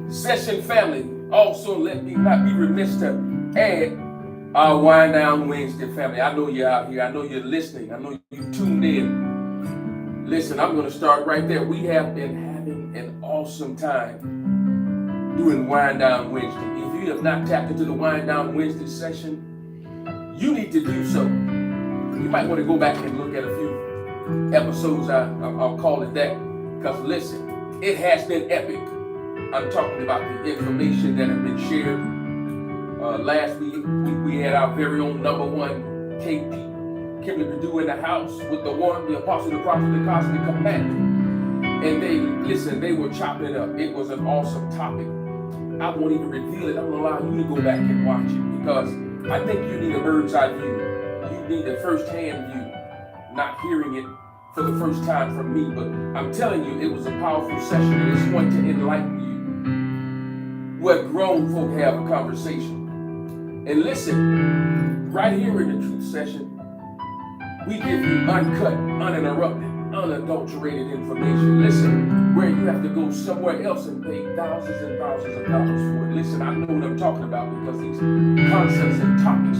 session family. Also, let me not be remiss to add our Wind Down Wednesday family. I know you're out here. I know you're listening. I know you tuned in. Listen, I'm going to start right there. We have been having an awesome time doing Wind Down Wednesday. If you have not tapped into the Wind Down Wednesday session, you need to do so. You might want to go back and look at a few episodes. I'll call it that. Because listen, it has been epic. I'm talking about the information that has been shared. Last week, we had our very own number one KP, Kimberly Purdue, in the house with the one, the apostle, the prophet, the cosmic commander. And they were chopping it up. It was an awesome topic. I won't even reveal it. I'm going to allow you to go back and watch it because I think you need a bird's eye view. You need a first-hand view, not hearing it for the first time from me. But I'm telling you, it was a powerful session, and it's one to enlighten you. Where grown folk have a conversation. And listen, right here in the truth session, we give you uncut, uninterrupted, unadulterated information. Listen, where you have to go somewhere else and pay thousands and thousands of dollars for it. Listen, I know what I'm talking about because these concepts and topics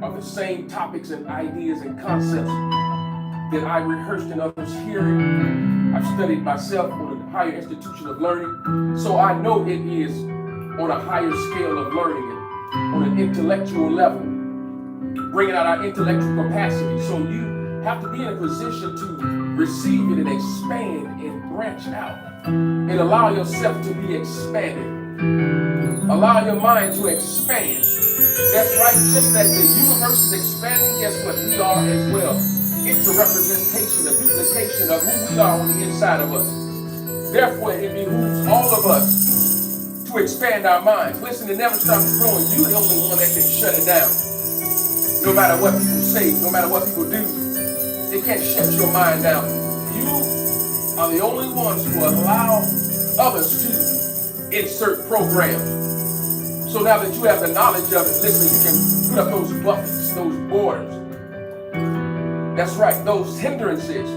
are the same topics and ideas and concepts that I rehearsed and others hearing. I've studied myself on a higher institution of learning, so I know it is on a higher scale of learning and on an intellectual level, bringing out our intellectual capacity. So you have to be in a position to receive it and expand and branch out and allow yourself to be expanded. Allow your mind to expand. That's right, just as the universe is expanding, guess what? We are as well. It's a representation, a duplication of who we are on the inside of us. Therefore, it behooves all of us to expand our minds. Listen, it never stops growing. You're the only one that can shut it down. No matter what people say, no matter what people do, they can't shut your mind down. You are the only ones who allow others to insert programs. So now that you have the knowledge of it, listen, you can put up those buffets, those borders. That's right, those hindrances,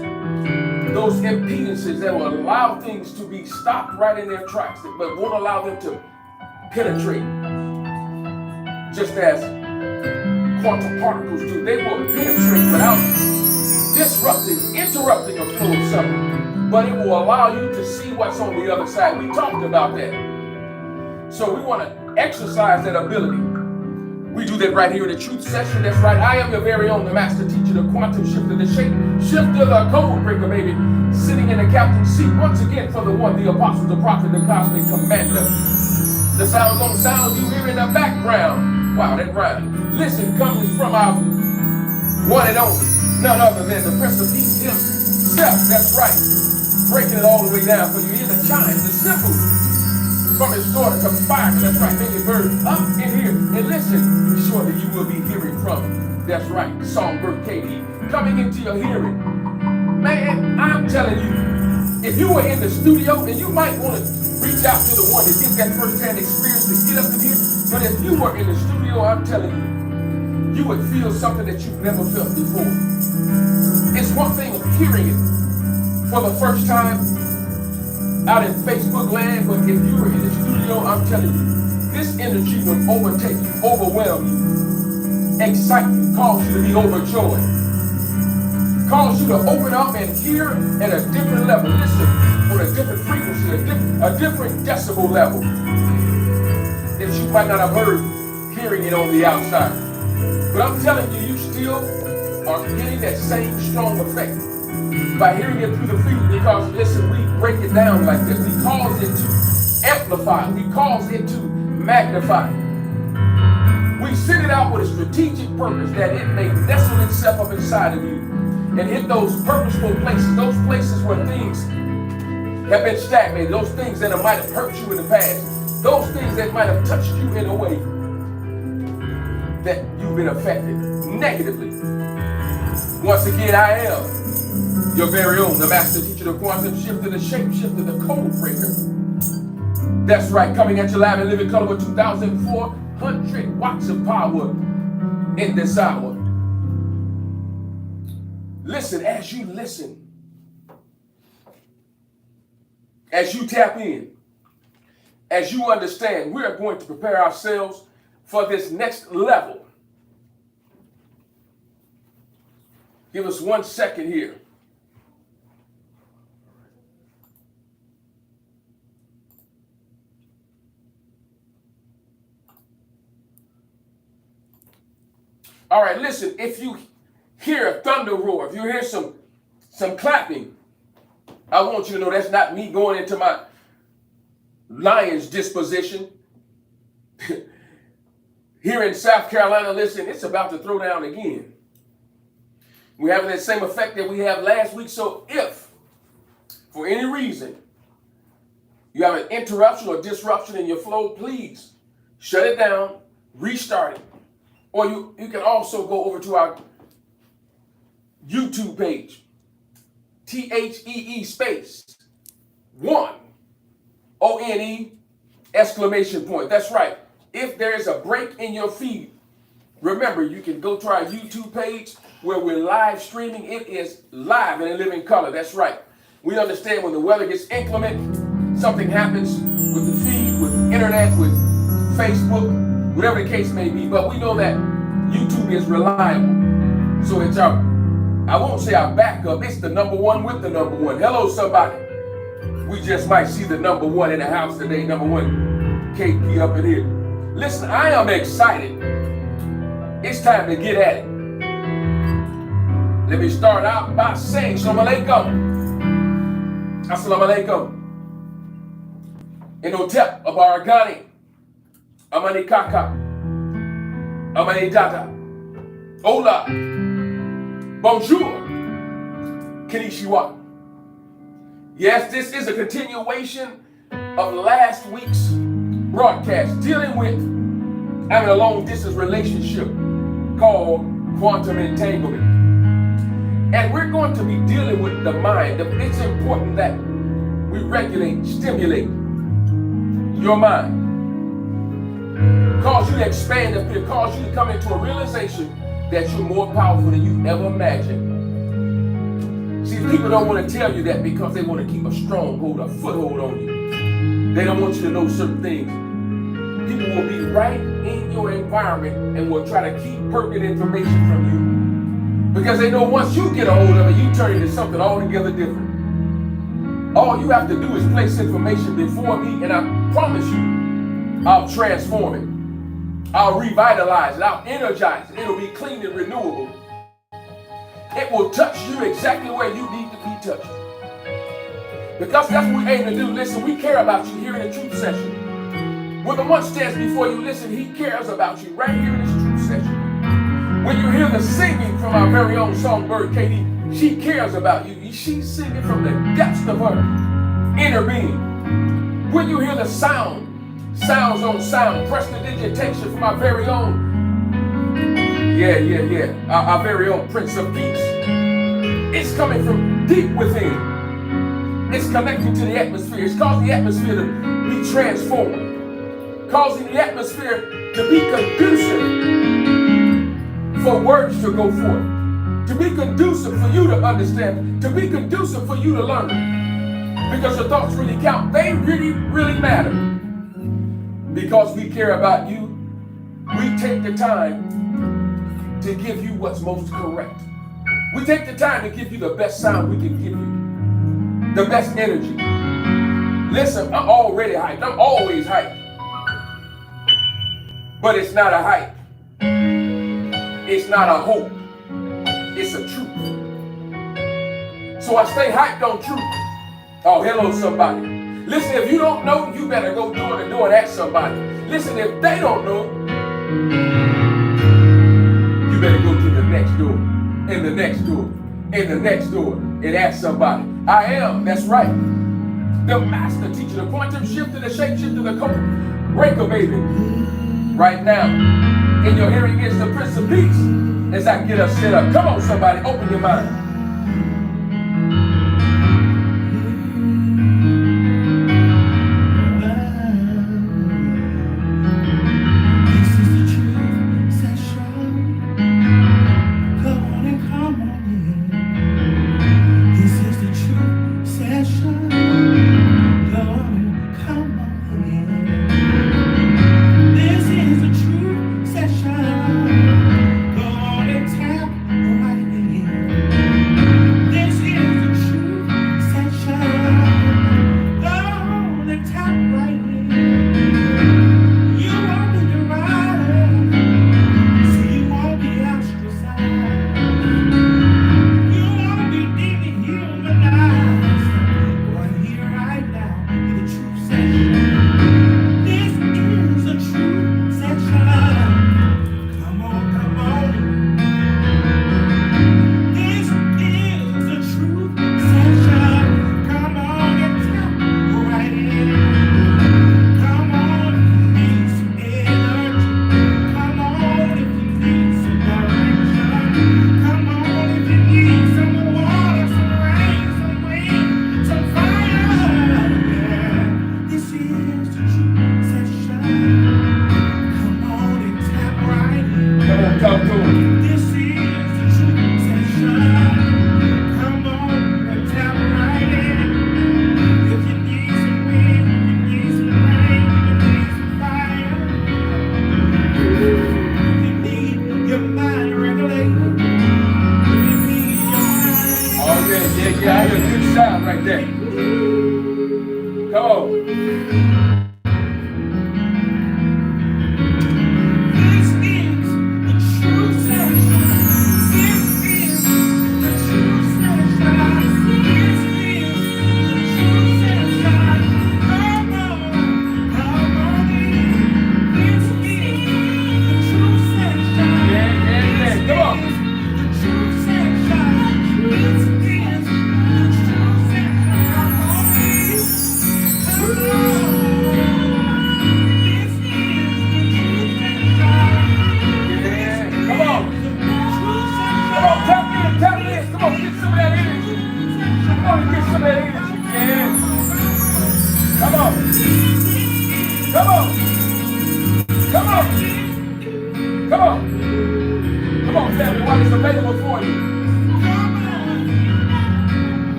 those impedances that will allow things to be stopped right in their tracks, but won't allow them to penetrate. Just as quantum particles do, they will penetrate without interrupting a flow of something, but it will allow you to see what's on the other side. We talked about that. So we want to exercise that ability. We do that right here in the truth session. That's right. I am your very own, the master teacher, the quantum shifter, the shape shifter, the code breaker, baby. Sitting in the captain's seat once again for the one, the apostle, the prophet, the cosmic commander. The sounds on sound you hear in the background. Wow, that rhyme. Listen, comes from our one and only, none other than the Prince of Peace himself. That's right. Breaking it all the way down for you. Hear the chimes, the cymbals from his daughter conspiring. That's right, making bird up in here. And listen, surely you will be hearing from, that's right, Songbird Katie coming into your hearing. Man, I'm telling you, if you were in the studio, and you might want to reach out to the one to get that first-hand experience to get up in here, but if you were in the studio, I'm telling you, you would feel something that you've never felt before. It's one thing of hearing it for the first time out in Facebook land, but if you were in the studio, I'm telling you, this energy would overtake you, overwhelm you, excite you, cause you to be overjoyed, cause you to open up and hear at a different level, listen, on a different frequency, a different decibel level that you might not have heard hearing it on the outside. But I'm telling you, you still are getting that same strong effect by hearing it through the feet, because listen, we break it down like this. We cause it to amplify. We cause it to magnify. We send it out with a strategic purpose that it may nestle itself up inside of you and hit those purposeful places, those places where things have been stagnated, those things that might have hurt you in the past, those things that might have touched you in a way that you've been affected negatively. Once again, I am your very own, the master teacher, the quantum shifter, the shape shifter, the code breaker. That's right, coming at you live and living color with 2,400 watts of power in this hour. Listen, as you tap in, as you understand, we are going to prepare ourselves for this next level. Give us 1 second here. All right, listen, if you hear a thunder roar, if you hear some clapping, I want you to know that's not me going into my lion's disposition. Here in South Carolina, listen, it's about to throw down again. We're having that same effect that we had last week. So if, for any reason, you have an interruption or disruption in your flow, please shut it down, restart it. Or you can also go over to our YouTube page, THEE space 1 ONE exclamation point. That's right. If there is a break in your feed, remember you can go to our YouTube page where we're live streaming. It is live and in living color. That's right. We understand when the weather gets inclement, something happens with the feed, with internet, with Facebook, whatever the case may be, but we know that YouTube is reliable. So it's our, I won't say our backup, it's the number one with the number one. Hello, somebody. We just might see the number one in the house today, number one KP up in here. Listen, I am excited. It's time to get at it. Let me start out by saying, Assalamu alaikum. Assalamu alaikum. Inotep Abaragani. Amani Kaka, Amani Dada, Hola, Bonjour, Konnichiwa. Yes, this is a continuation of last week's broadcast dealing with having a long distance relationship called quantum entanglement. And we're going to be dealing with the mind. It's important that we regulate, stimulate your mind. Cause you to expand up here, cause you to come into a realization that you're more powerful than you ever imagined. See, people don't want to tell you that because they want to keep a stronghold, a foothold on you. They don't want you to know certain things. People will be right in your environment and will try to keep pertinent information from you because they know once you get a hold of it, you turn into something altogether different. All you have to do is place information before me, and I promise you, I'll transform it. I'll revitalize it. I'll energize it. It'll be clean and renewable. It will touch you exactly where you need to be touched. Because that's what we aim to do. Listen, we care about you here in the truth session. When the one stands before you, listen, he cares about you right here in this truth session. When you hear the singing from our very own songbird, Katie, she cares about you. She's singing from the depths of her inner being. When you hear the sounds on sound, prestidigitation from our very own, our very own Prince of Peace. It's coming from deep within. It's connecting to the atmosphere. It's causing the atmosphere to be transformed, causing the atmosphere to be conducive for words to go forth, to be conducive for you to understand, to be conducive for you to learn. Because your thoughts really count. They really, really matter. Because we care about you, we take the time to give you what's most correct. We take the time to give you the best sound we can give you, the best energy. Listen, I'm already hyped. I'm always hyped. But it's not a hype. It's not a hope. It's a truth. So I stay hyped on truth. Oh, hello, somebody. Listen, if you don't know, you better go door to door and ask somebody. Listen, if they don't know, you better go to the next door, and the next door, and the next door, and ask somebody. I am, that's right, the master teacher, the quantum shifter, the shape shifter, the code breaker, baby. Right now, in your hearing is the Prince of Peace as I get us set up. Come on, somebody, open your mind.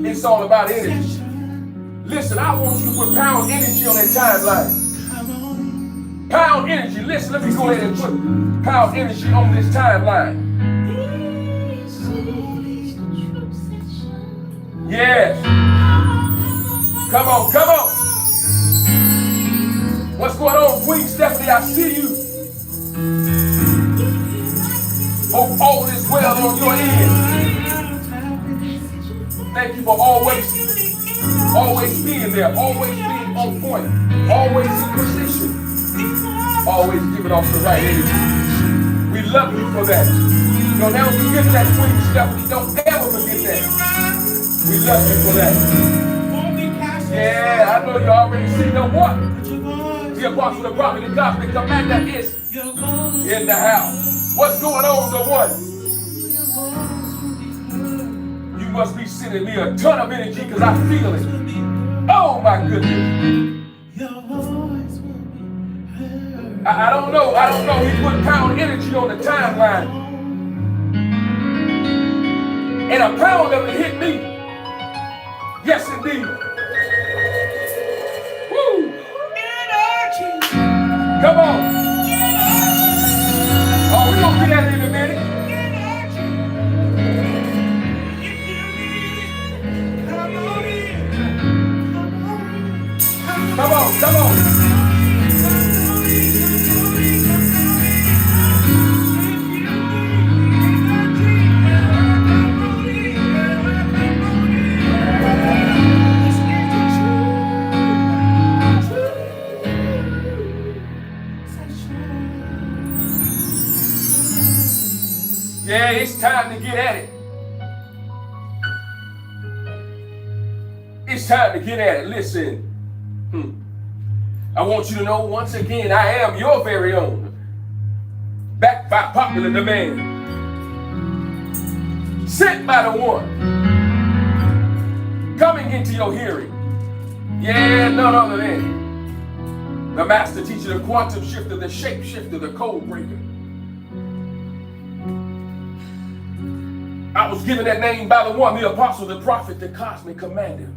It's all about energy. Listen, I want you to put pound energy on that timeline. Pound energy. Listen, let me go ahead and put pound energy on this timeline. Yes. Come on, come on. What's going on, Queen Stephanie? I see you. Hope all is well on your end. Thank you for always being there, always being on point, always in position, always giving off the right energy. We love you for that. Don't ever forget that, Queen Stephanie. Don't ever forget that. We love you for that. Yeah, I know you already see the what? The apostle, the prophet, the gospel, the commander is in the house. What's going on, the one? You must be sending me a ton of energy because I feel it. Oh my goodness. I don't know. He put pound energy on the timeline. And a pound of it hit me. Yes, indeed. Woo. Come on. Oh, we're going to get that in a minute. Come on, come on. Yeah, it's time to get at it. It's time to get at it. Listen. I want you to know once again, I am your very own. Backed by popular demand. Sent by the one. Coming into your hearing. Yeah, none other than the master teacher, the quantum shifter, the shape shifter, the code breaker. I was given that name by the one, the apostle, the prophet, the cosmic commander.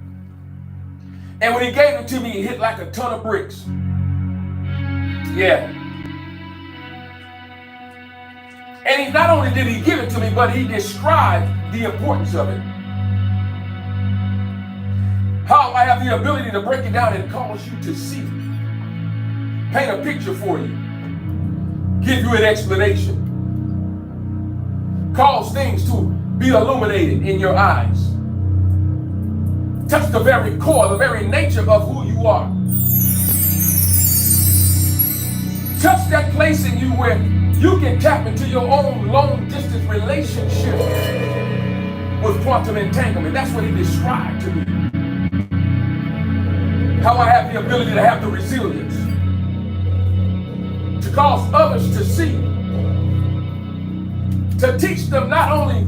And when he gave it to me, it hit like a ton of bricks. Yeah. And he not only did he give it to me, but he described the importance of it. How I have the ability to break it down and cause you to see. Paint a picture for you. Give you an explanation. Cause things to be illuminated in your eyes. Touch the very core, the very nature of who you are. Touch that place in you where you can tap into your own long distance relationship with quantum entanglement. That's what he described to me. How I have the ability to have the resilience to cause others to see, to teach them not only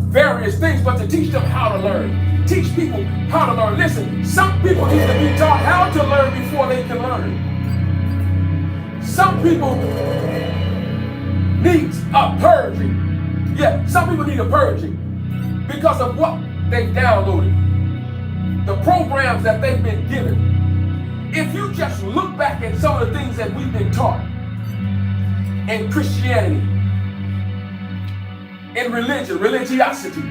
various things, but to teach them how to learn. Teach people how to learn. Listen, some people need to be taught how to learn before they can learn. Some people need a purging. Yeah, some people need a purging because of what they've downloaded. The programs that they've been given. If you just look back at some of the things that we've been taught in Christianity, in religion, religiosity,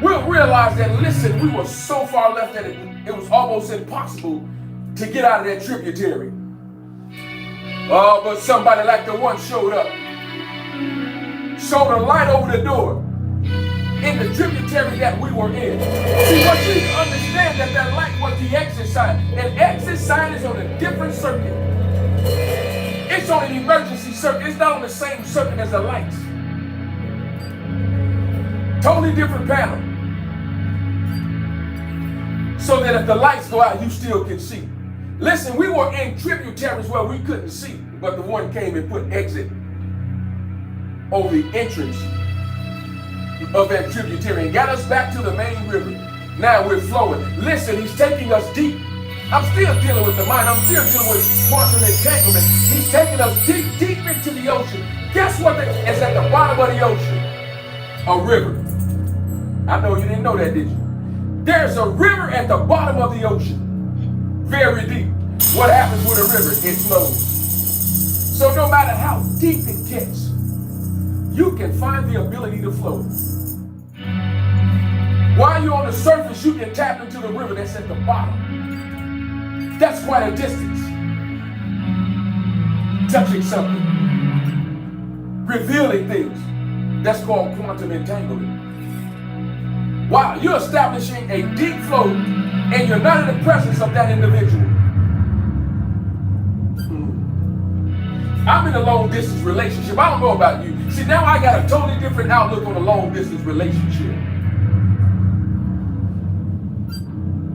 we'll realize that, listen, we were so far left that it was almost impossible to get out of that tributary. Oh, but somebody like the one showed up. Showed a light over the door in the tributary that we were in. See, what you need to understand that light was the exit sign. An exit sign is on a different circuit. It's on an emergency circuit. It's not on the same circuit as the lights. Totally different panel. So that if the lights go out, you still can see. Listen, we were in tributaries where we couldn't see, but the one came and put exit over the entrance of that tributary and got us back to the main river. Now we're flowing. Listen, he's taking us deep. I'm still dealing with the mind. I'm still dealing with quantum entanglement. He's taking us deep, deep into the ocean. Guess what is at the bottom of the ocean? A river. I know you didn't know that, did you? There's a river at the bottom of the ocean. Very deep. What happens with a river? It flows. So no matter how deep it gets, you can find the ability to flow. While you're on the surface, you can tap into the river that's at the bottom. That's quite a distance. Touching something. Revealing things. That's called quantum entanglement. Wow, you're establishing a deep flow and you're not in the presence of that individual. I'm in a long distance relationship. I don't know about you. See, now I got a totally different outlook on a long distance relationship.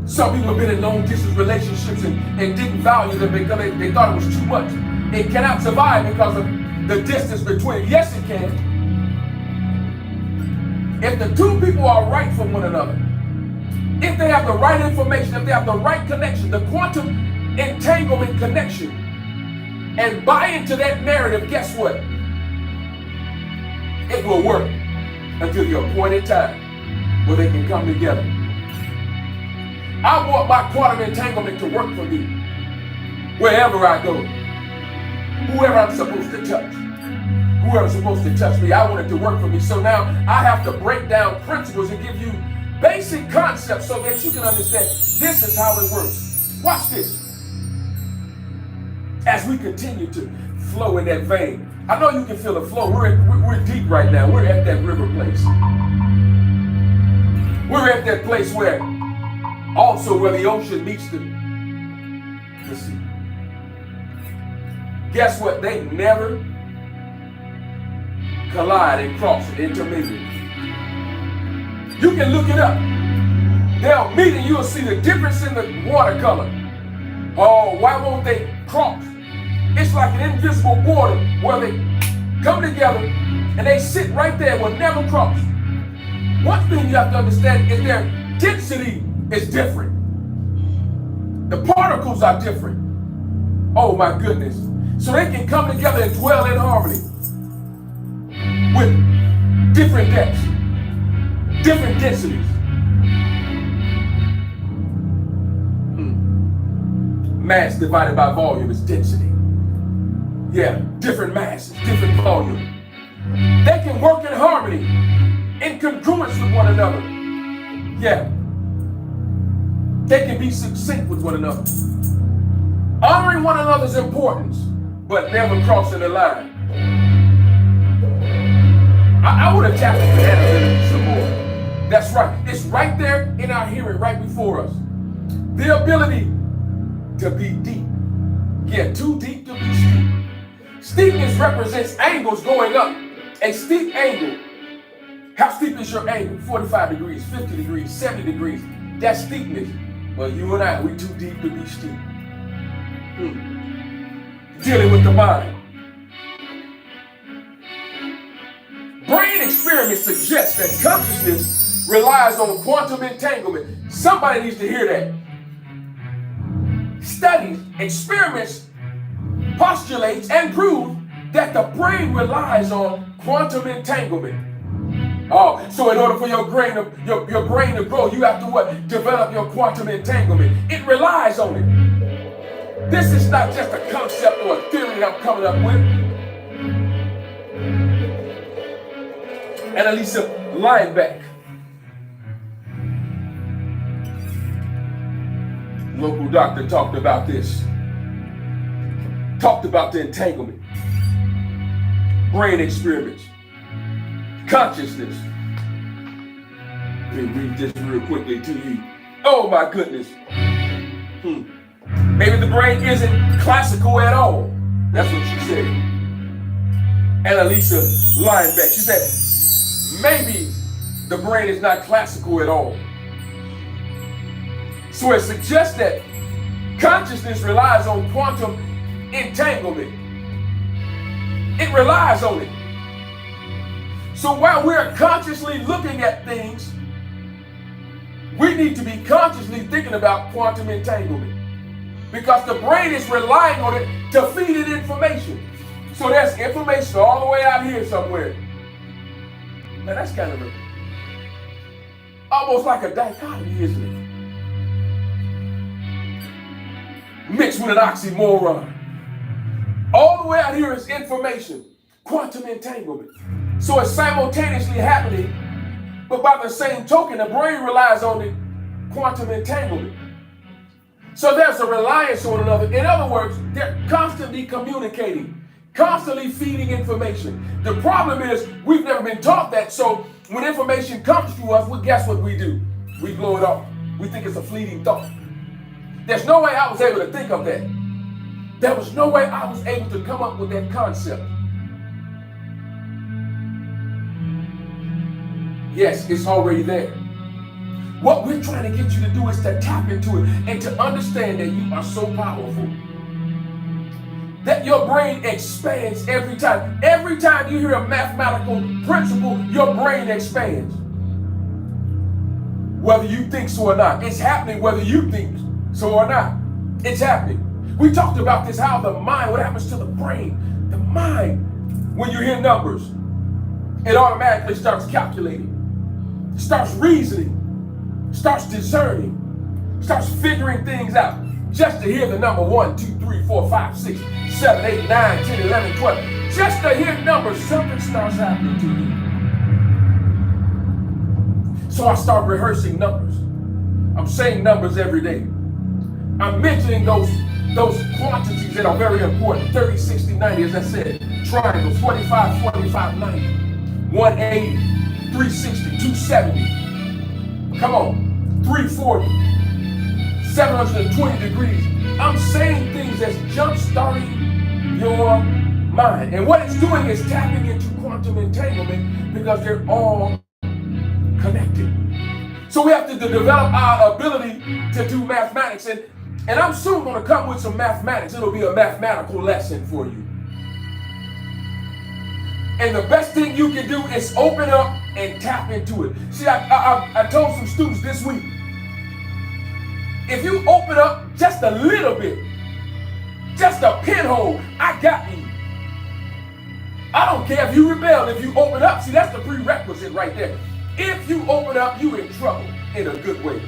Some people have been in long distance relationships and didn't value them because they thought it was too much. It cannot survive because of the distance between. Yes, it can. If the two people are right for one another, if they have the right information, if they have the right connection, the quantum entanglement connection, and buy into that narrative, guess what? It will work until the appointed time where they can come together. I want my quantum entanglement to work for me wherever I go. Whoever I'm supposed to touch. Whoever's supposed to touch me, I want it to work for me. So now I have to break down principles and give you basic concepts so that you can understand this is how it works. Watch this. As we continue to flow in that vein. I know you can feel the flow. We're deep right now. We're at that river place. We're at that place where also where the ocean meets the sea. Guess what? They never collide and cross and intermingle. You can look it up. They'll meet and you'll see the difference in the watercolor. Oh, why won't they cross? It's like an invisible border where they come together and they sit right there, will never cross. One thing you have to understand is their density is different. The particles are different. Oh my goodness. So they can come together and dwell in harmony with different depths, different densities. Mass divided by volume is density. Yeah, different masses, different volume. They can work in harmony, in congruence with one another. Yeah. They can be succinct with one another. Honoring one another's importance, but never crossing the line. I would have tapped into that a little some more. That's right. It's right there in our hearing, right before us. The ability to be deep. Yeah, too deep to be steep. Steepness represents angles going up. A steep angle. How steep is your angle? 45 degrees, 50 degrees, 70 degrees. That's steepness. Well, you and I, we too deep to be steep. Dealing with the mind. Brain experiments suggest that consciousness relies on quantum entanglement. Somebody needs to hear that. Studies, experiments, postulates, and prove that the brain relies on quantum entanglement. Oh, so in order for your brain to grow, you have to what? Develop your quantum entanglement. It relies on it. This is not just a concept or a theory that I'm coming up with. And Elisa Lineback, local doctor, talked about this. Talked about the entanglement. Brain experiments. Consciousness. Let me read this real quickly to you. Oh my goodness. Maybe the brain isn't classical at all. That's what she said. And Elisa Lineback, she said, maybe the brain is not classical at all. So it suggests that consciousness relies on quantum entanglement. It relies on it. So while we're consciously looking at things, we need to be consciously thinking about quantum entanglement. Because the brain is relying on it to feed it information. So there's information all the way out here somewhere. Now that's kind of almost like a dichotomy, isn't it? Mixed with an oxymoron. All the way out here is information, quantum entanglement. So it's simultaneously happening, but by the same token, the brain relies on the quantum entanglement. So there's a reliance on another. In other words, they're constantly communicating, constantly feeding information. The problem is we've never been taught that, so when information comes to us, well, guess what we do? We blow it off. We think it's a fleeting thought. There's no way I was able to think of that. There was no way I was able to come up with that concept. Yes, it's already there. What we're trying to get you to do is to tap into it and to understand that you are so powerful. That your brain expands every time. Every time you hear a mathematical principle, your brain expands. Whether you think so or not. It's happening whether you think so or not. It's happening. We talked about this, how the mind, what happens to the brain? The mind, when you hear numbers, it automatically starts calculating, starts reasoning, starts discerning, starts figuring things out. Just to hear the number 1, 2, 3, 4, 5, 6, 7, 8, 9, 10, 11, 12. Just to hear numbers, something starts happening to you. So I start rehearsing numbers. I'm saying numbers every day. I'm mentioning those quantities that are very important. 30, 60, 90, as I said. Triangles, 45, 45, 90, 180, 360, 270. Come on, 340, 720 degrees. I'm saying things that's jump-starting your mind. And what it's doing is tapping into quantum entanglement because they're all connected. So we have to develop our ability to do mathematics. And I'm soon going to come with some mathematics. It'll be a mathematical lesson for you. And the best thing you can do is open up and tap into it. See, I told some students this week, if you open up just a little bit, just a pinhole, I got you. I don't care if you rebel, if you open up. See, that's the prerequisite right there. If you open up, you're in trouble in a good way.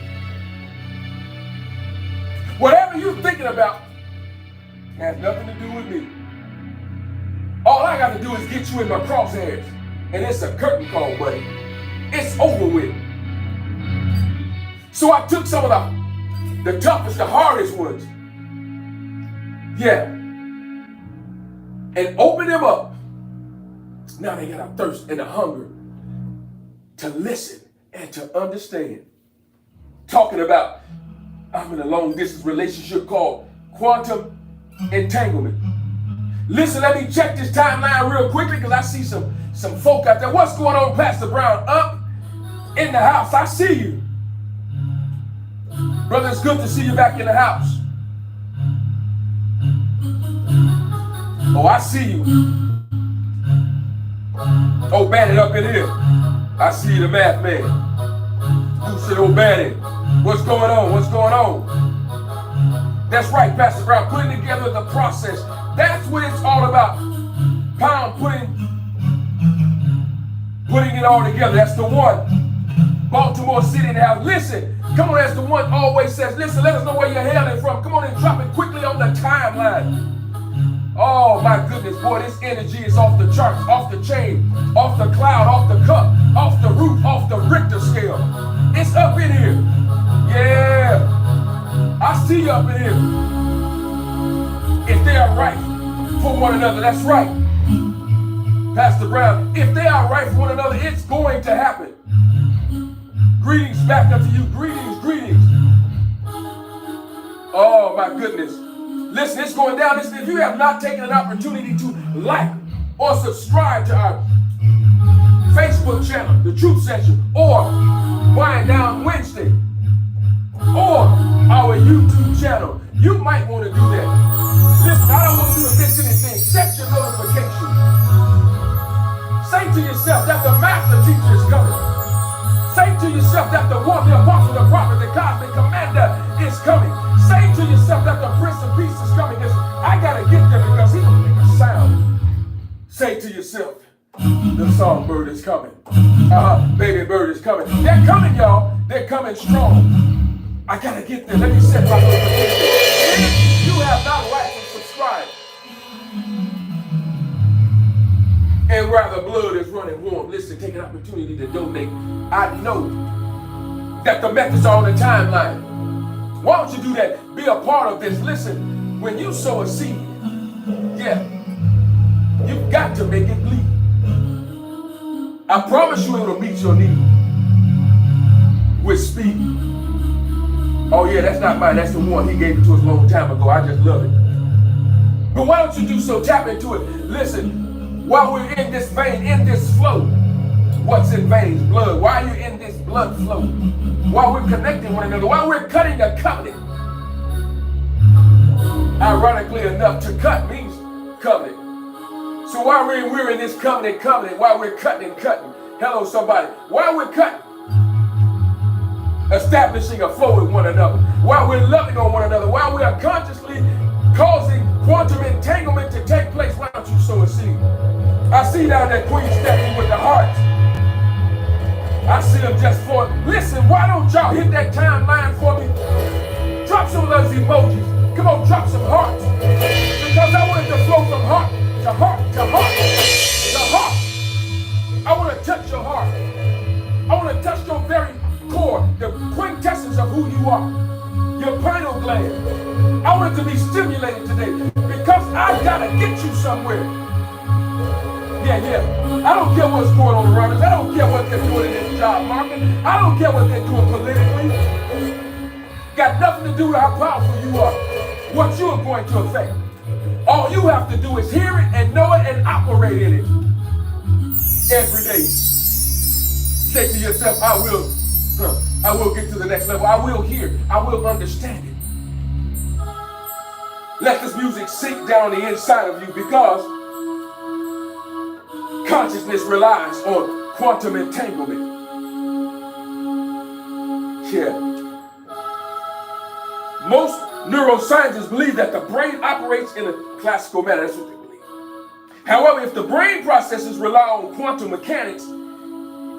Whatever you're thinking about has nothing to do with me. All I got to do is get you in my crosshairs. And it's a curtain call, buddy. It's over with. So I took some of the toughest, the hardest ones. Yeah. And opened them up. Now they got a thirst and a hunger to listen and to understand. Talking about, I'm in a long distance relationship called quantum entanglement. Listen, let me check this timeline real quickly because I see some folk out there. What's going on, Pastor Brown? Up in the house. I see you. Brother, it's good to see you back in the house. Oh, I see you. Oh, Bannon up in here. I see you, the math man. Who said, oh, Bannon? What's going on? What's going on? That's right, Pastor Brown. Putting together the process. That's what it's all about. Pound putting it all together. That's the one. Baltimore City in the house. Listen, come on, as the one always says, listen, let us know where you're hailing from. Come on and drop it quickly on the timeline. Oh my goodness, boy, this energy is off the charts, off the chain, off the cloud, off the cup, off the roof, off the Richter scale. It's up in here. Yeah. I see you up in here. If they are right for one another, that's right. Pastor Brown, if they are right for one another, it's going to happen. Greetings back unto you. Greetings, greetings. Oh my goodness. Listen, it's going down. Listen, if you have not taken an opportunity to like or subscribe to our Facebook channel, The Truth Session, or Wind Down Wednesday, or our YouTube channel, you might want to do that. Listen, I don't want you to miss anything. Set your notifications. Say to yourself that the master teacher is coming. Say to yourself that the one, the apostle, the prophet, the cosmic commander is coming. Say to yourself that the Prince of Peace is coming. I got to get there because he's going to make a sound. Say to yourself, the songbird is coming. Baby bird is coming. They're coming, y'all. They're coming strong. I got to get there. Let me set my notification. If you have not liked and subscribed, and rather blood is running warm, listen, take an opportunity to donate. I know that the methods are on the timeline. Why don't you do that? Be a part of this. Listen, when you sow a seed, yeah, you've got to make it bleed. I promise you it will meet your need with speed. Oh yeah, that's not mine. That's the one. He gave it to us a long time ago. I just love it. But why don't you do so? Tap into it. Listen, while we're in this vein, in this flow, what's in veins? Blood. Why are you in this blood flow? While we're connecting one another, while we're cutting the covenant. Ironically enough, to cut means covenant. So while we're in this covenant, while we're cutting, hello somebody, while we're cutting, establishing a flow with one another, while we're loving on one another, while we are consciously causing quantum entanglement to take place, why don't you sow a seed? I see down there Queen Stephanie with the heart. I see them just for it. Listen, why don't y'all hit that timeline for me? Drop some of those emojis. Come on, drop some hearts. Because I want it to flow from heart to heart to heart to heart. I want to touch your heart. I want to touch your very core, the quintessence of who you are, your pineal gland. I want it to be stimulated today because I've got to get you somewhere. Yeah. I don't care what's going on around us. I don't care what they're doing in this job market. I don't care what they're doing politically. Got nothing to do with how powerful you are, what you are going to affect. All you have to do is hear it and know it and operate in it every day. Say to yourself, I will get to the next level. I will hear. I will understand it. Let this music sink down the inside of you, because consciousness relies on quantum entanglement. Yeah. Most neuroscientists believe that the brain operates in a classical manner. That's what they believe. However, if the brain processes rely on quantum mechanics,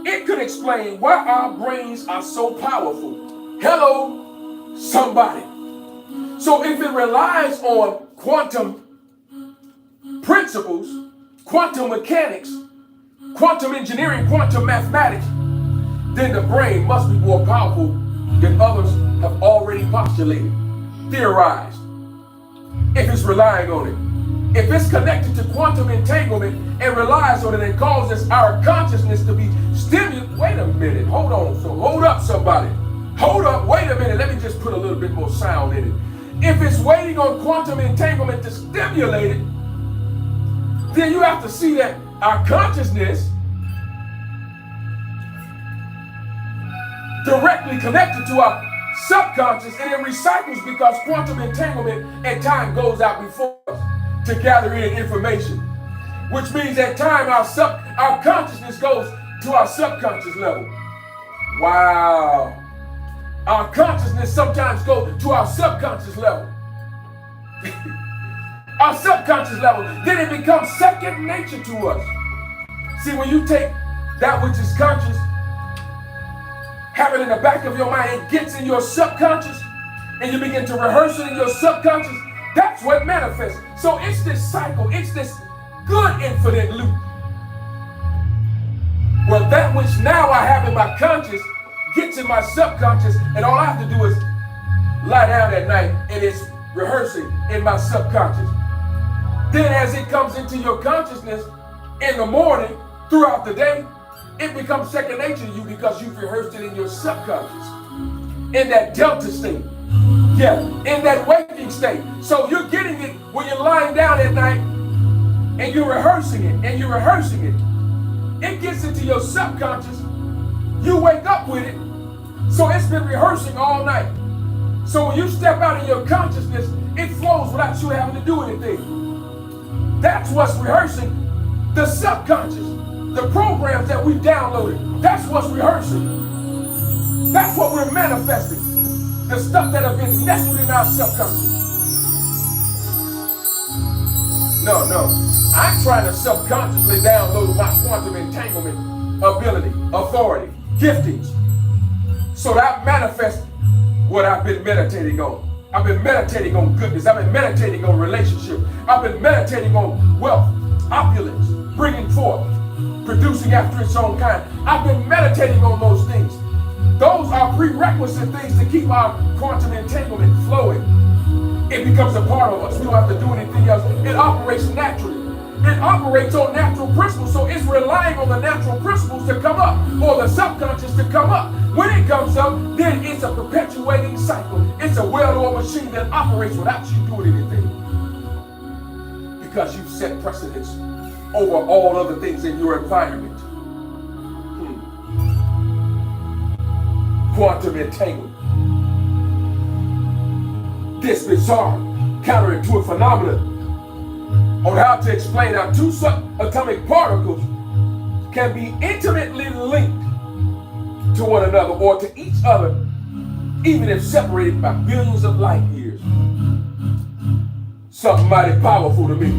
it could explain why our brains are so powerful. Hello, somebody. So if it relies on quantum principles, quantum mechanics, quantum engineering, quantum mathematics, then the brain must be more powerful than others have already postulated, theorized. If it's relying on it. If it's connected to quantum entanglement and relies on it and causes our consciousness to be stimulated. Wait a minute, hold on. So hold up, somebody. Hold up, wait a minute. Let me just put a little bit more sound in it. If it's waiting on quantum entanglement to stimulate it, then you have to see that our consciousness directly connected to our subconscious, and it recycles because quantum entanglement at time goes out before us to gather in information, which means at time our consciousness goes to our subconscious level. Wow. Our consciousness sometimes goes to our subconscious level. Our subconscious level, then it becomes second nature to us. See, when you take that which is conscious, have it in the back of your mind, it gets in your subconscious, and you begin to rehearse it in your subconscious, that's what manifests. So it's this cycle, it's this good infinite loop. Well, that which now I have in my conscious gets in my subconscious, and all I have to do is lie down at night, and it's rehearsing in my subconscious. Then as it comes into your consciousness in the morning, throughout the day, it becomes second nature to you because you've rehearsed it in your subconscious, in that delta state. Yeah, in that waking state. So you're getting it when you're lying down at night and you're rehearsing it and you're rehearsing it. It gets into your subconscious. You wake up with it. So it's been rehearsing all night. So when you step out in your consciousness, it flows without you having to do anything. That's what's rehearsing. The subconscious, the programs that we've downloaded, that's what's rehearsing. That's what we're manifesting. The stuff that have been nestled in our subconscious. No. I'm trying to subconsciously download my quantum entanglement ability, authority, giftings, so that I manifest what I've been meditating on. I've been meditating on goodness. I've been meditating on relationship. I've been meditating on wealth, opulence, bringing forth, producing after its own kind. I've been meditating on those things. Those are prerequisite things to keep our quantum entanglement flowing. It becomes a part of us. We don't have to do anything else. It operates naturally. It operates on natural principles, so it's relying on the natural principles to come up, or the subconscious to come up. When it comes up, then it's a perpetuating cycle. It's a well-oiled machine that operates without you doing anything. Because you've set precedence over all other things in your environment. Quantum entanglement. This bizarre, counterintuitive phenomenon on how to explain how two subatomic particles can be intimately linked to one another or to each other, even if separated by billions of light years. Something mighty powerful to me.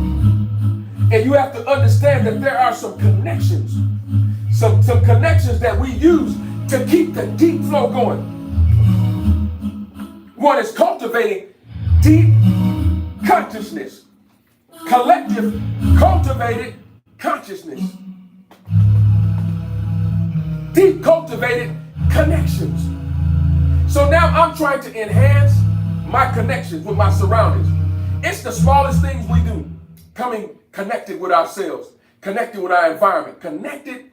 And you have to understand that there are some connections, some connections that we use to keep the deep flow going. One is cultivating deep consciousness, collective cultivated consciousness, deep cultivated connections. So now I'm trying to enhance my connections with my surroundings. It's the smallest things we do, coming connected with ourselves, connected with our environment, connected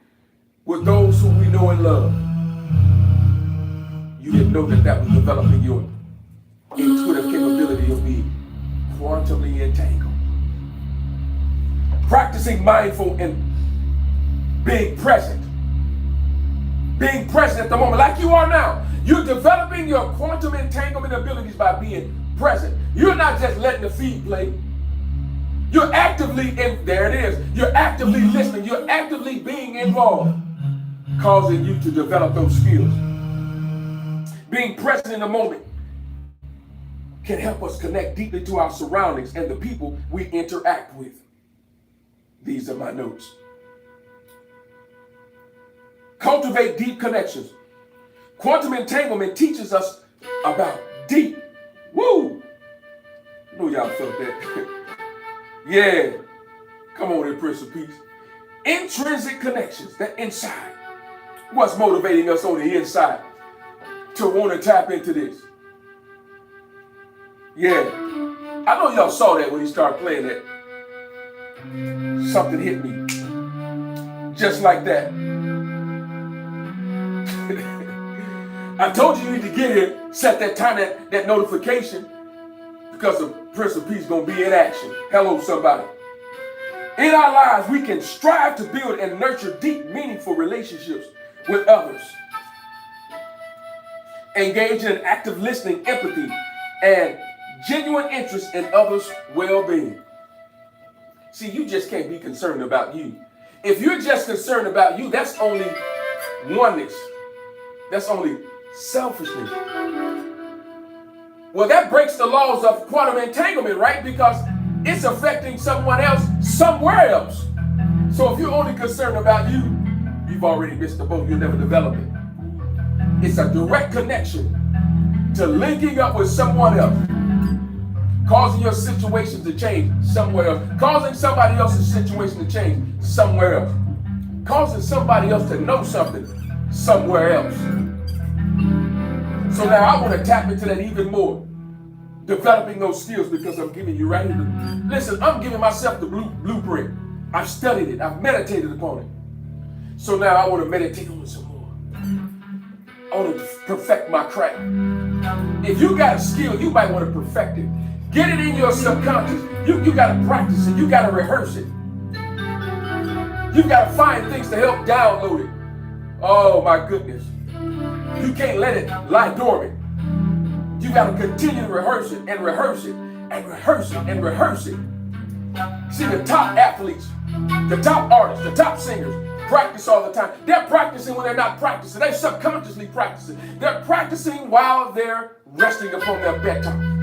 with those who we know and love. You didn't know that was developing your intuitive capability of being quantumly entangled. Practicing mindful and being present. Being present at the moment, like you are now. You're developing your quantum entanglement abilities by being present. You're not just letting the feed play. You're actively in, there it is. You're actively listening. You're actively being involved, causing you to develop those skills. Being present in the moment can help us connect deeply to our surroundings and the people we interact with. These are my notes. Cultivate deep connections. Quantum entanglement teaches us about deep. Woo! I know y'all felt that. Yeah. Come on in, Prince of Peace. Intrinsic connections, that inside. What's motivating us on the inside to want to tap into this? Yeah. I know y'all saw that when he started playing that. Something hit me. Just like that. I told you need to get here, set that time, that notification, because the Prince of Peace is going to be in action. Hello, somebody. In our lives, we can strive to build and nurture deep, meaningful relationships with others. Engage in active listening, empathy, and genuine interest in others' well-being. See, you just can't be concerned about you. If you're just concerned about you, that's only oneness. That's only selfishness. Well, that breaks the laws of quantum entanglement, right? Because it's affecting someone else somewhere else. So if you're only concerned about you, you've already missed the boat. You'll never develop it. It's a direct connection to linking up with someone else, causing your situation to change somewhere else, causing somebody else's situation to change somewhere else, causing somebody else to know something somewhere else. So now I want to tap into that even more, developing those skills, because I'm giving you right here. Listen, I'm giving myself the blueprint. I've studied it. I've meditated upon it. So now I want to meditate on it some more. I want to perfect my craft. If you got a skill, you might want to perfect it. Get it in your subconscious. You got to practice it. You got to rehearse it. You got to find things to help download it. Oh my goodness. You can't let it lie dormant. You got to continue to rehearse it and rehearse it and rehearse it and rehearse it. See, the top athletes, the top artists, the top singers practice all the time. They're practicing when they're not practicing. They're subconsciously practicing. They're practicing while they're resting upon their bedtime.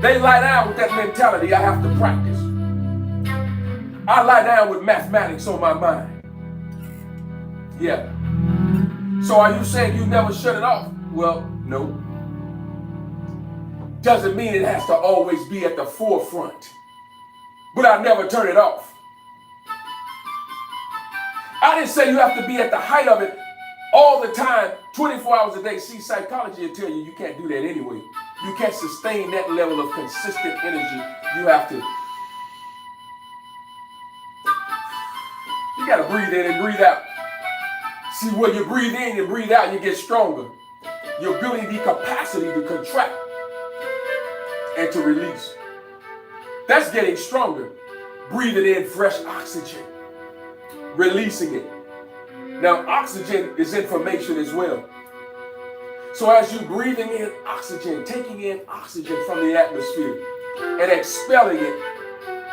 They lie down with that mentality, I have to practice. I lie down with mathematics on my mind. Yeah. So are you saying you never shut it off? Well, no. Doesn't mean it has to always be at the forefront. But I never turn it off. I didn't say you have to be at the height of it all the time, 24 hours a day. See, psychology will tell you you can't do that anyway. You can't sustain that level of consistent energy. You have to. You got to breathe in and breathe out. See, when you breathe in and breathe out, you get stronger. You're building the capacity to contract and to release. That's getting stronger. Breathing in fresh oxygen. Releasing it. Now, oxygen is information as well. So as you're breathing in oxygen, taking in oxygen from the atmosphere and expelling it,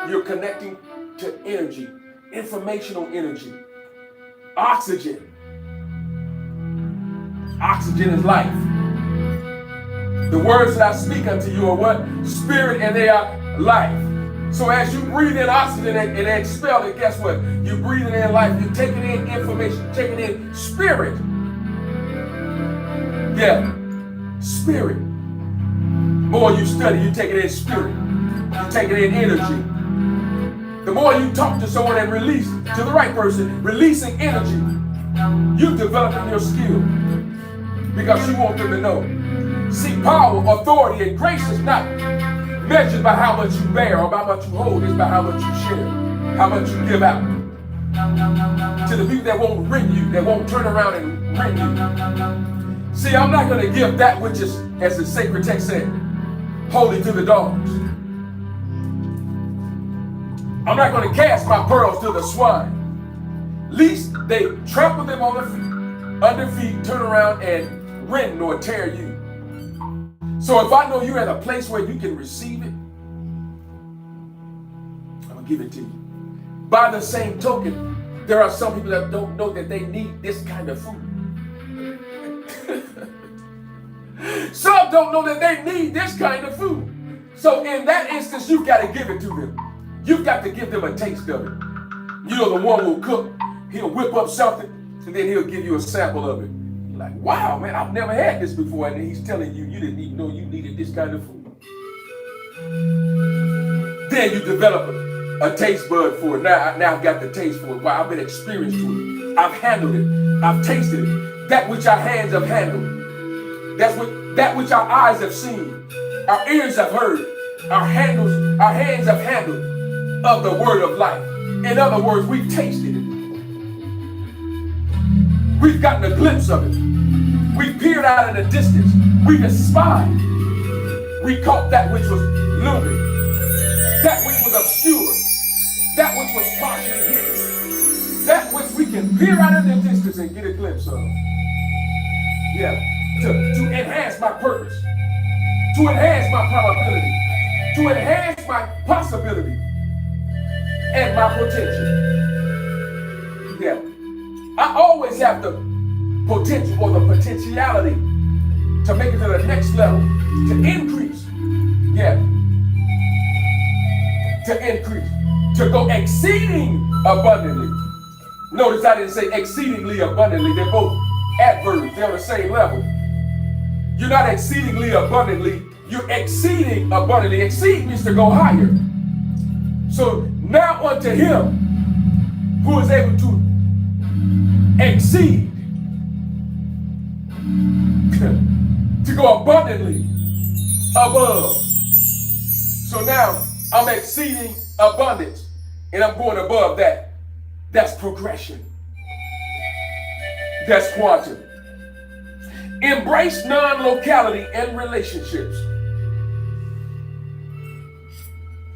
you're connecting to energy, informational energy. Oxygen. Oxygen is life. The words that I speak unto you are what? Spirit, and they are life. So as you breathe in oxygen and expel it, guess what? You're breathing in life. You're taking in information, taking in spirit. Yeah, spirit. The more you study, you're taking in spirit. You're taking in energy. The more you talk to someone and release to the right person, releasing energy, you're developing your skill because you want them to know. See, power, authority, and grace is not measured by how much you bear or by how much you hold. It's by how much you share, how much you give out. To the people that won't ring you, that won't turn around and ring you. See, I'm not going to give that which is, as the sacred text said, holy to the dogs. I'm not going to cast my pearls to the swine. Least they trample them on their feet, under feet, turn around and rend or tear you. So if I know you're at a place where you can receive it, I'm going to give it to you. By the same token, there are some people that don't know that they need this kind of food. Some don't know that they need this kind of food. So in that instance, you've got to give it to them. You've got to give them a taste of it. You know, the one will cook, he'll whip up something, and then he'll give you a sample of it. You're like, wow, man, I've never had this before. And then he's telling you, you didn't even know you needed this kind of food. Then you develop a taste bud for it. Now I've got the taste for it. Wow, I've been experienced to it. I've handled it. I've tasted it. That which our hands have handled. That which our eyes have seen. Our ears have heard. Our hands have handled of the word of life. In other words, we've tasted it. We've gotten a glimpse of it. We've peered out in the distance. We've espied. We caught that which was looming. That which was obscure. That which was partially hidden. That which we can peer out in the distance and get a glimpse of. Yeah. To enhance my purpose. To enhance my probability. To enhance my possibility. And my potential. Yeah. I always have the potential or the potentiality to make it to the next level. To increase. Yeah. To increase. To go exceeding abundantly. Notice I didn't say exceedingly abundantly. They're both adverbs. They're on the same level. You're not exceedingly abundantly. You're exceeding abundantly. Exceed means to go higher. So now unto him who is able to exceed, to go abundantly above. So now I'm exceeding abundance and I'm going above that. That's progression. That's quantum. Embrace non-locality in relationships.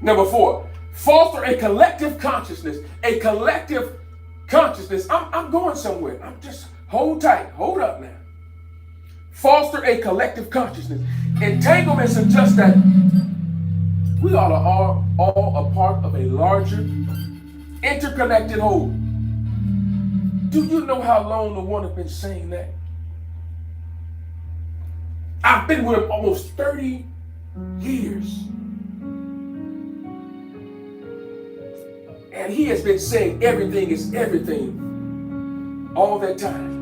Number 4, foster a collective consciousness. A collective consciousness. I'm going somewhere. I'm just hold tight. Hold up now. Foster a collective consciousness. Entanglement suggests that we all are all a part of a larger, interconnected whole. Do you know how long the one has been saying that? I've been with him almost 30 years. And he has been saying everything is everything all that time.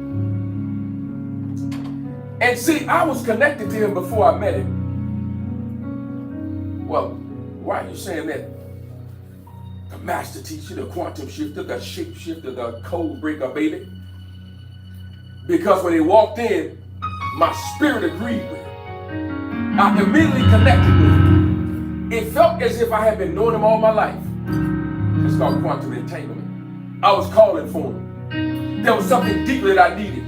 And see, I was connected to him before I met him. Well, why are you saying that? The master teacher, the quantum shifter, the shape shifter, the code breaker, baby. Because when he walked in, my spirit agreed with him. I immediately connected with him. It felt as if I had been knowing him all my life. It's called quantum entanglement. I was calling for him. There was something deeper that I needed.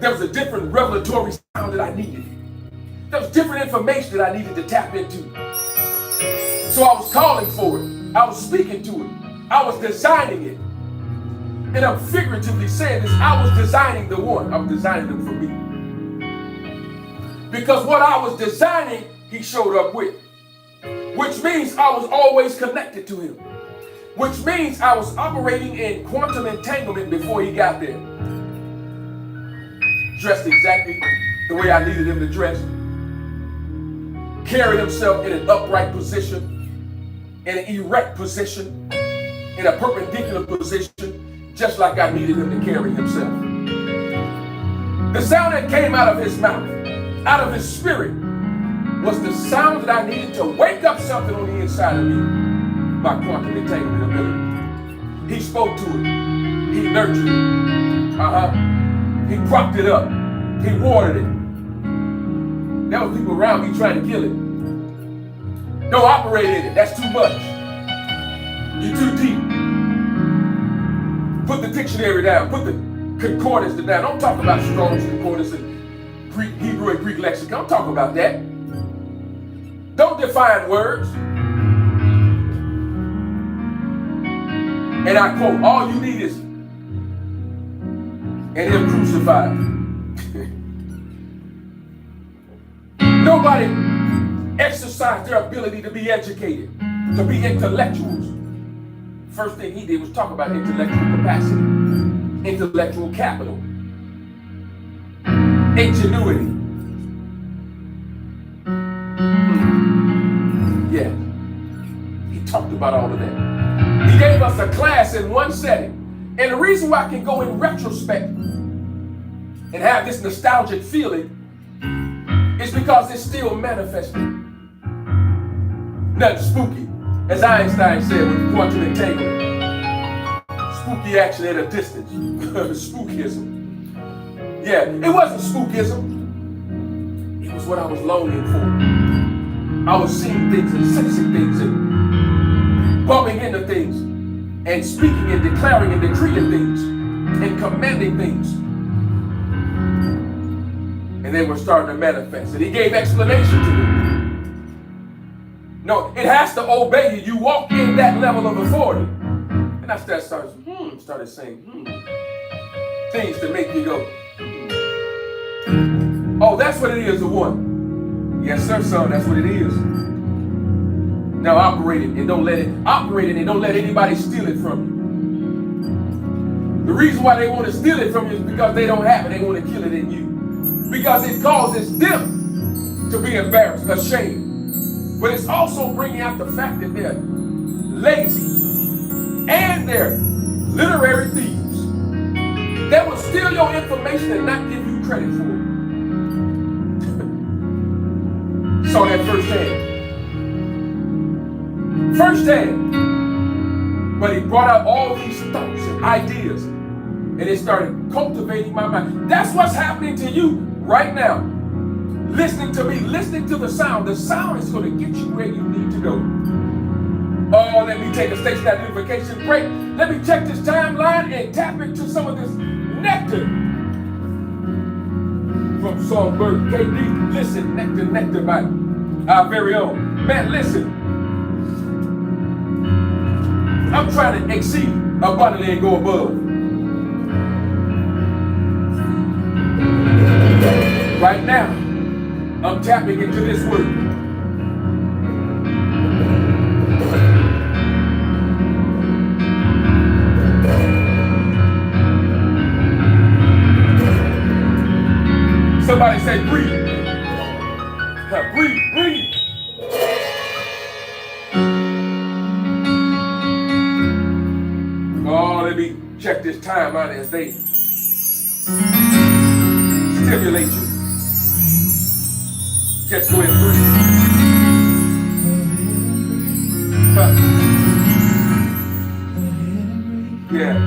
There was a different revelatory sound that I needed. There was different information that I needed to tap into. So I was calling for it. I was speaking to it. I was designing it. And I'm figuratively saying this, I was designing the one. I'm designing them for me. Because what I was designing, he showed up with. Which means I was always connected to him. Which means I was operating in quantum entanglement before he got there. Dressed exactly the way I needed him to dress. Carried himself in an upright position, in an erect position, in a perpendicular position, just like I needed him to carry himself. The sound that came out of his mouth, out of his spirit, was the sound that I needed to wake up something on the inside of me, my quantum entanglement ability. He spoke to it. He nurtured it. He propped it up. He watered it. There was people around me trying to kill it. Don't operate in it. That's too much. You're too deep. Put the dictionary down. Put the concordance down. Don't talk about Strong's concordance and Greek, Hebrew and Greek lexicon. Don't talk about that. Don't define words. And I quote, all you need is, and him crucified. Nobody exercised their ability to be educated, to be intellectuals. First thing he did was talk about intellectual capacity, intellectual capital, ingenuity. Yeah, he talked about all of that. He gave us a class in one setting. And the reason why I can go in retrospect and have this nostalgic feeling is because it's still manifesting. Nothing spooky. As Einstein said with quantum entanglement. Spooky action at a distance. Spookism. Yeah, it wasn't spookism. It was what I was longing for. I was seeing things and sensing things and bumping into things and speaking and declaring and decreeing things and commanding things. And they were starting to manifest. And he gave explanation to me. No, it has to obey you. You walk in that level of authority. And I started saying, things to make me go, oh, that's what it is, the one. Yes, sir, son, that's what it is. Now operate it and don't let anybody steal it from you. The reason why they want to steal it from you is because they don't have it. They want to kill it in you. Because it causes them to be embarrassed, ashamed. But it's also bringing out the fact that they're lazy and they're literary thieves. They will steal your information and not give you credit for it. Saw that firsthand. But he brought out all these thoughts and ideas, and it started cultivating my mind. That's what's happening to you right now. Listening to me, listening to the sound. The sound is going to get you where you need to go. Oh, let me take a station identification break. Let me check this timeline and tap into some of this nectar from Songbird KD. Listen, nectar by our very own. Man, listen. I'm trying to exceed abundantly and go above. Right now, I'm tapping into this word. Somebody say breathe. Breathe. Oh, let me check this time out as they stimulate you. Just go ahead and breathe. Yeah.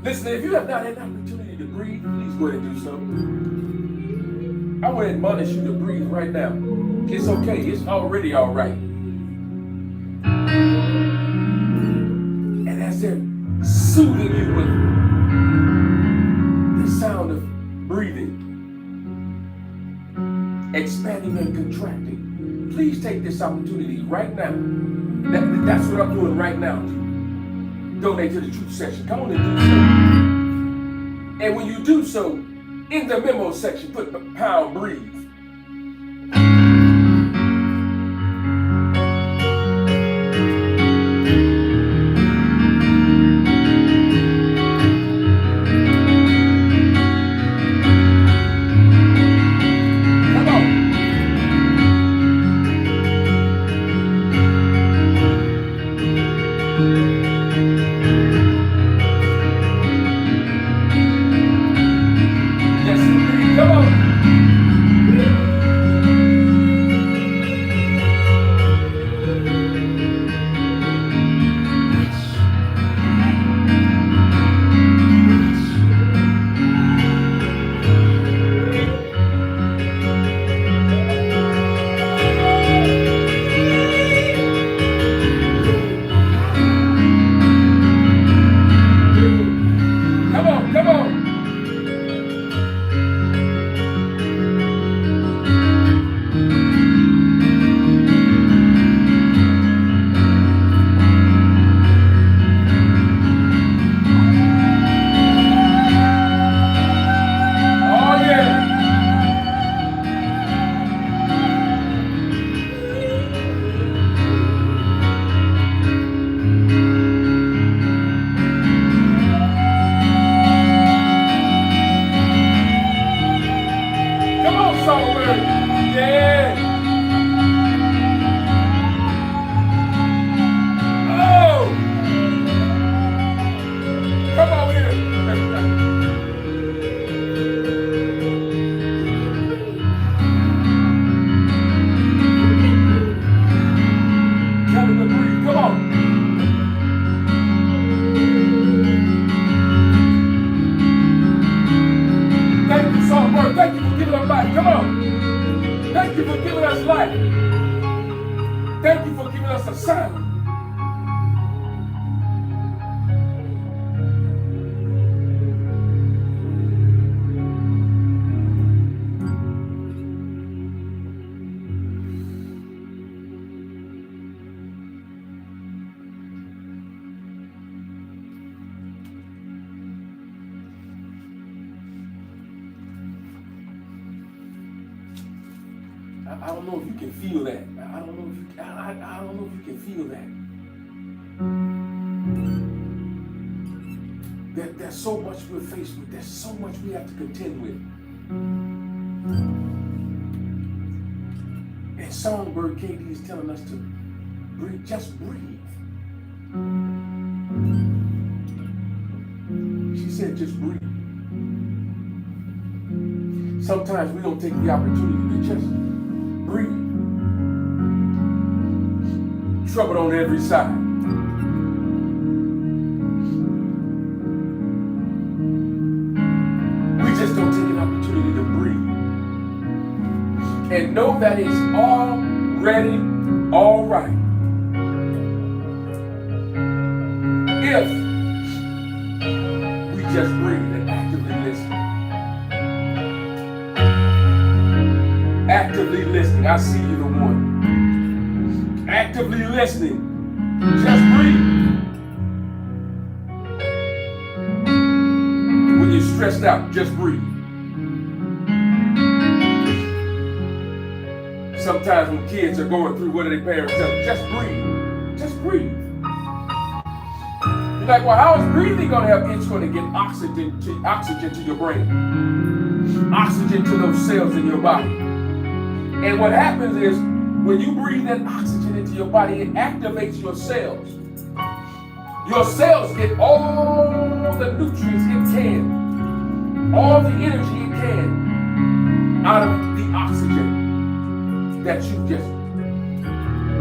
Listen, if you have not had an opportunity to breathe, please go ahead and do so. I want to admonish you to breathe right now. It's okay. It's already all right. And as they're soothing you with the sound of breathing, expanding and contracting, please take this opportunity right now. That's what I'm doing right now. Donate to the truth session. Come on and do so. And when you do so, In the memo section, put the pound breathe. Thank you for giving us a sound. I don't know if you can feel that. I don't know if you can feel that. There's so much we're faced with. There's so much we have to contend with. And Songbird KD is telling us to breathe. Just breathe. She said, just breathe. Sometimes we don't take the opportunity to just breathe. Trouble on every side. We just don't take an opportunity to breathe. And know that it's already all right. If we just breathe and actively listen. Actively listening. I see you, the one. Actively listening. Just breathe. When you're stressed out, just breathe. Sometimes when kids are going through, what do their parents tell them? Just breathe. Just breathe. You're like, well, how is breathing going to help? It's going to get oxygen to your brain. Oxygen to those cells in your body. And what happens is, when you breathe that oxygen into your body, it activates your cells. Your cells get all the nutrients it can, all the energy it can, out of the oxygen that you just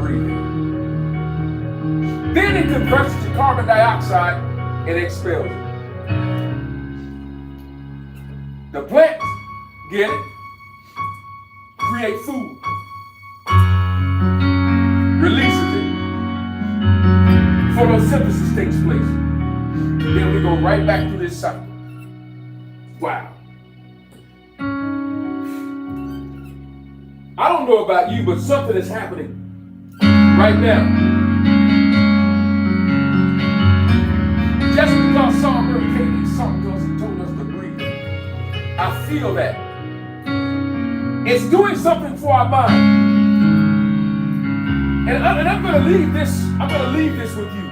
breathe in. Then it converts it to carbon dioxide and expels it. The plants get it. Create food, releases it, photosynthesis takes place. Then we go right back to this cycle. Wow. I don't know about you, but something is happening right now. Just because Songbird KD sung to us and told us to breathe, I feel that. It's doing something for our mind. And I'm going to leave this. I'm going to leave this with you.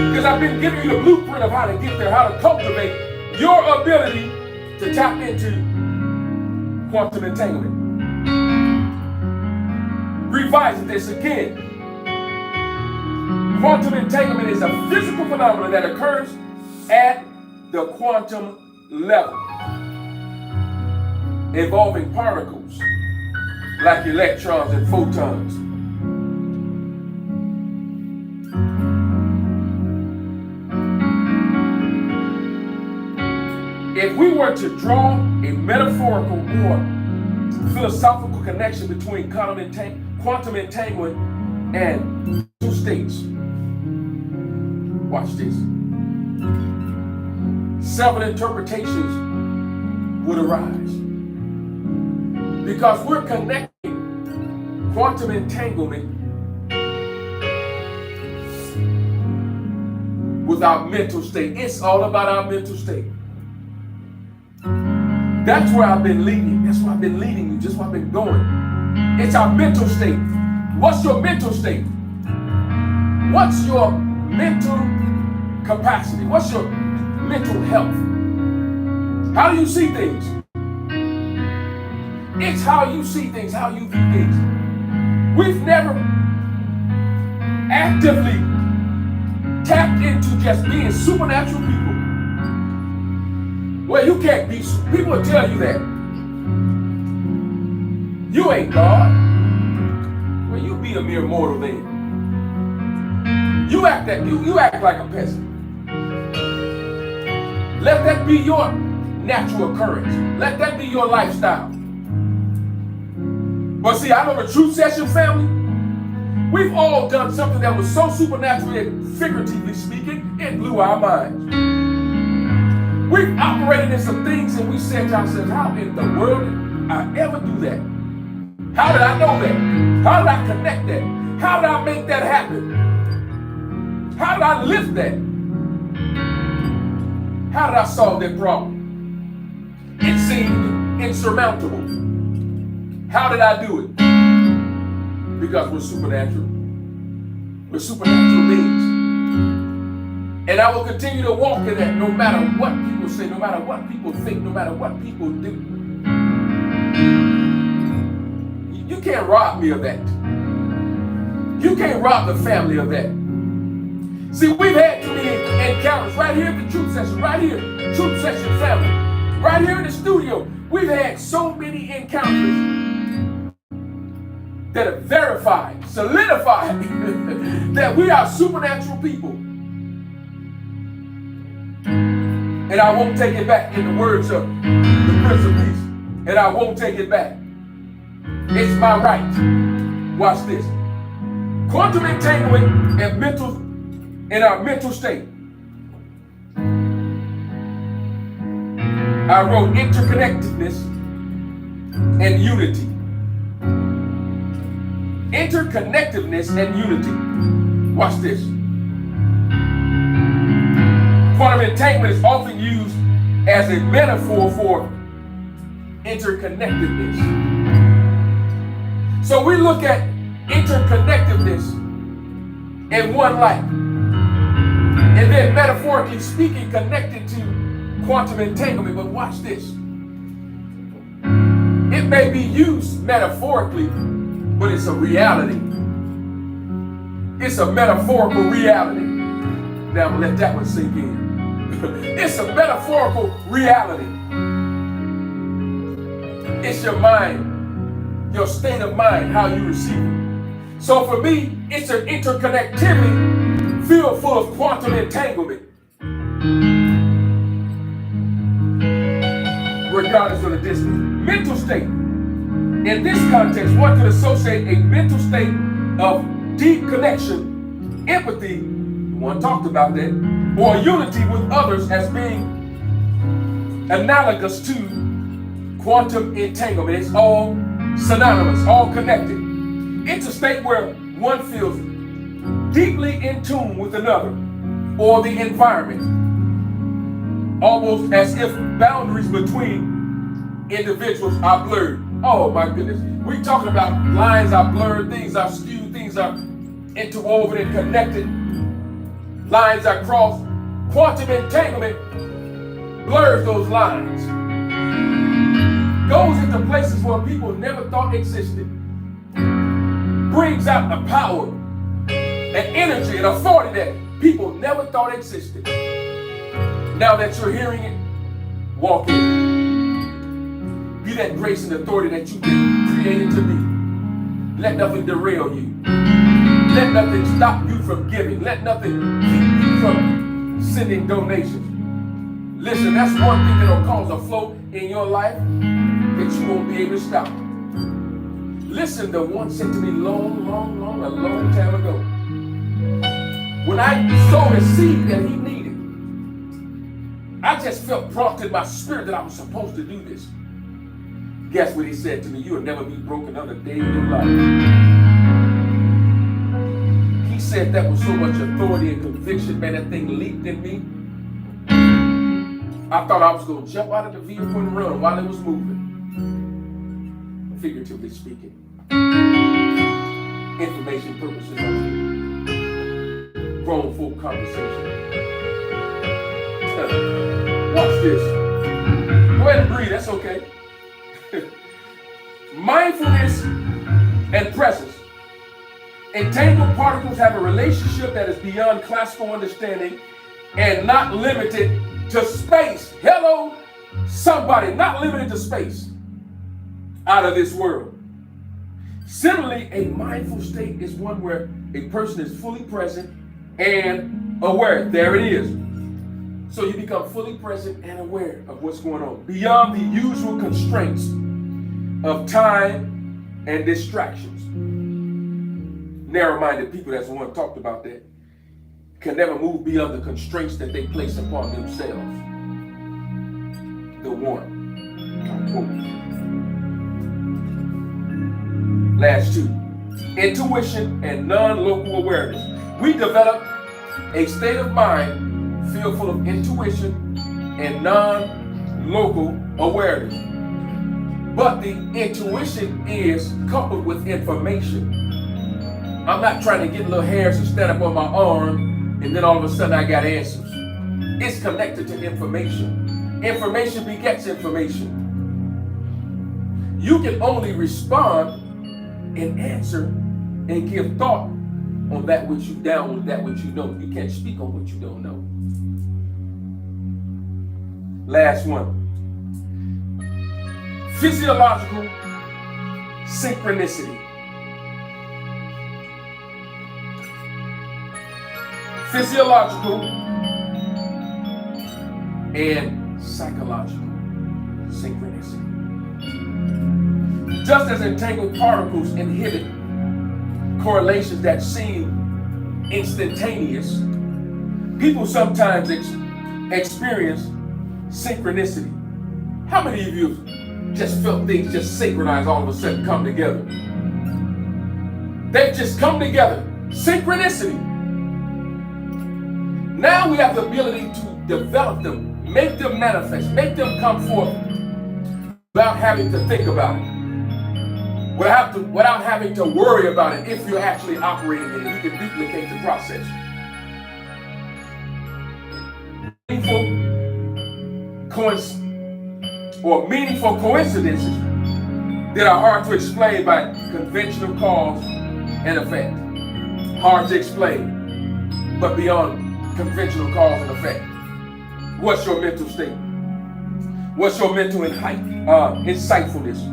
Because I've been giving you the blueprint of how to get there, how to cultivate your ability to tap into quantum entanglement. Revising this again. Quantum entanglement is a physical phenomenon that occurs at the quantum level, involving particles like electrons and photons. If we were to draw a metaphorical or philosophical connection between quantum entanglement and two states, watch this. Several interpretations would arise. Because we're connecting quantum entanglement with our mental state. It's all about our mental state. That's where I've been leading. That's where I've been leading you. Just where I've been going. It's our mental state. What's your mental state? What's your mental capacity? What's your mental health? How do you see things? It's how you see things, how you view things. We've never actively tapped into just being supernatural people. Well, you can't be. People will tell you that. You ain't God. Well, you be a mere mortal then. You act like a peasant. Let that be your natural occurrence. Let that be your lifestyle. But see, I know the Truth Session family, we've all done something that was so supernatural and figuratively speaking, it blew our minds. We've operated in some things and we said to ourselves, how in the world did I ever do that? How did I know that? How did I connect that? How did I make that happen? How did I lift that? How did I solve that problem? It seemed insurmountable. How did I do it? Because we're supernatural. We're supernatural beings. And I will continue to walk in that no matter what people say, no matter what people think, no matter what people do. You can't rob me of that. You can't rob the family of that. See, we've had too many encounters right here at the Truth Session, right here, Truth Session family, right here in the studio. We've had so many encounters that have verified, solidified that we are supernatural people. And I won't take it back, in the words of the Prince of Peace. And I won't take it back. It's my right. Watch this. Quantum entanglement and our mental state. I wrote interconnectedness and unity. Interconnectedness and unity. Watch this. Quantum entanglement is often used as a metaphor for interconnectedness. So we look at interconnectedness in one light. And then metaphorically speaking, connected to quantum entanglement. But watch this. It may be used metaphorically, but it's a reality. It's a metaphorical reality. Now I'm gonna let that one sink in. It's a metaphorical reality. It's your mind, your state of mind, how you receive it. So for me, it's an interconnectivity filled full of quantum entanglement. Regardless of the distance. Mental state. In this context, one could associate a mental state of deep connection, empathy, one talked about that, or unity with others as being analogous to quantum entanglement. It's all synonymous, all connected. It's a state where one feels deeply in tune with another, or the environment, almost as if boundaries between individuals are blurred. Oh my goodness. We're talking about lines are blurred, things are skewed, things are interwoven and connected. Lines are crossed. Quantum entanglement blurs those lines. Goes into places where people never thought existed. Brings out the power and energy and authority that people never thought existed. Now that you're hearing it, walk in. Be that grace and authority that you've been created to be. Let nothing derail you. Let nothing stop you from giving. Let nothing keep you from sending donations. Listen, that's one thing that'll cause a flow in your life that you won't be able to stop. Listen, the one said to me a long time ago, when I sowed a seed that he needed, I just felt prompted in my spirit that I was supposed to do this. Guess what he said to me? You'll never be broke another day in your life. He said that with so much authority and conviction, man, that thing leaped in me. I thought I was going to jump out of the vehicle and run while it was moving. Figuratively speaking. Information purposes only. Grown folk conversation. Watch this. Go ahead and breathe, that's okay. Mindfulness and presence. Entangled particles have a relationship that is beyond classical understanding and not limited to space. Hello, somebody, not limited to space. Out of this world. Similarly, a mindful state is one where a person is fully present and aware. There it is. So you become fully present and aware of what's going on, beyond the usual constraints of time and distractions. Narrow-minded people, that's the one who talked about that, can never move beyond the constraints that they place upon themselves. The one. Last two. Intuition and non-local awareness. We develop a state of mind filled full of intuition and non-local awareness. But the intuition is coupled with information. I'm not trying to get little hairs and stand up on my arm and then all of a sudden I got answers. It's connected to information. Information begets information. You can only respond and answer and give thought on that which you down, that which you know. You can't speak on what you don't know. Last one. Physiological synchronicity. Physiological and psychological synchronicity. Just as entangled particles inhibit correlations that seem instantaneous, people sometimes experience synchronicity. How many of you just felt things just synchronize all of a sudden come together? They just come together. Synchronicity. Now we have the ability to develop them, make them manifest, make them come forth without having to think about it. Without having to worry about it. If you're actually operating in it, you can duplicate the process. Meaningful coincidences that are hard to explain by conventional cause and effect. Hard to explain, but beyond conventional cause and effect. What's your mental state? What's your mental insightfulness?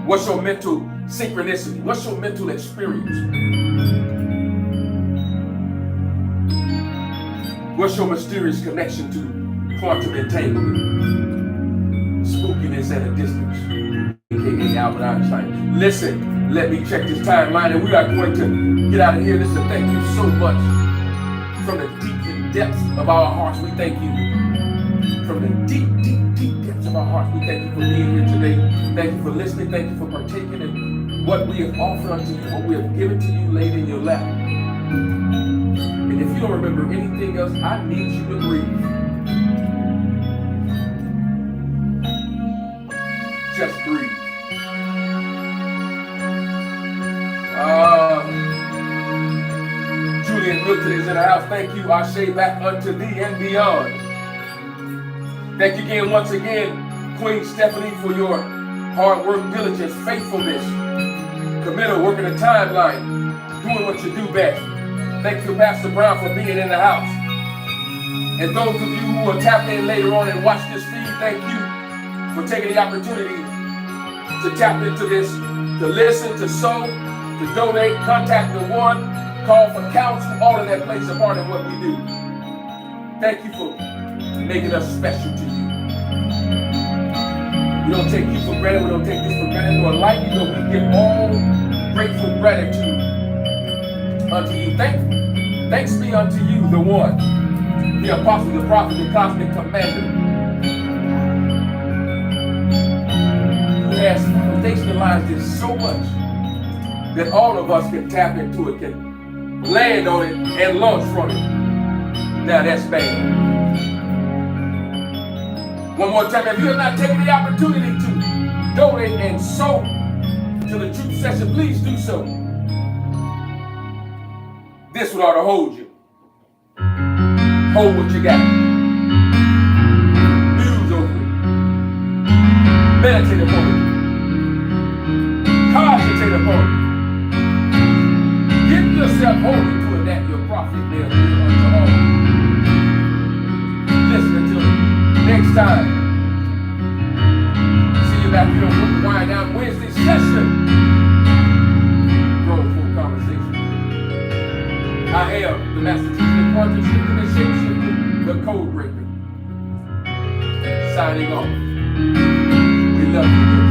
What's your mental synchronicity? What's your mental experience? What's your mysterious connection to quantum entanglement? Spookiness at a distance, aka Albert Einstein. Listen, let me check this timeline and we are going to get out of here. Listen, thank you so much. From the deep depths of our hearts, we thank you. From the deep depths of our hearts, we thank you for being here today. Thank you for listening. Thank you for partaking in what we have offered unto you, what we have given to you laid in your lap. And if you don't remember anything else, I need you to breathe. Just breathe. Julian Milton is in the house. Thank you. I say back unto thee and beyond. Thank you again, once again, Queen Stephanie, for your hard work, diligence, faithfulness, committal, working the timeline, doing what you do best. Thank you, Pastor Brown, for being in the house. And those of you who will tap in later on and watch this feed, thank you for taking the opportunity to tap into this, to listen, to sow, to donate, contact the one, call for counsel, all of that plays a part in what we do. Thank you for making us special to you. We don't take you for granted, we don't take this for granted, nor lightly, but we give all grateful gratitude unto you. Thanks be unto you, the one, the apostle, the prophet, the cosmic commander, who has foundationalized this so much that all of us can tap into it, can land on it, and launch from it. Now that's bad. One more time, if you have not taken the opportunity to donate and sow to the truth session, please do so. This one ought to hold you. Hold what you got. Muse over it. Meditate upon it. Concentrate upon it. Give yourself holy to it that your prophet may appear unto all. Listen until next time. See you back here on Wind Down Wednesday session. Grown full conversation. I am the master teacher, the quantum shifter, the shape shifter, the code breaker. Signing off. We love you.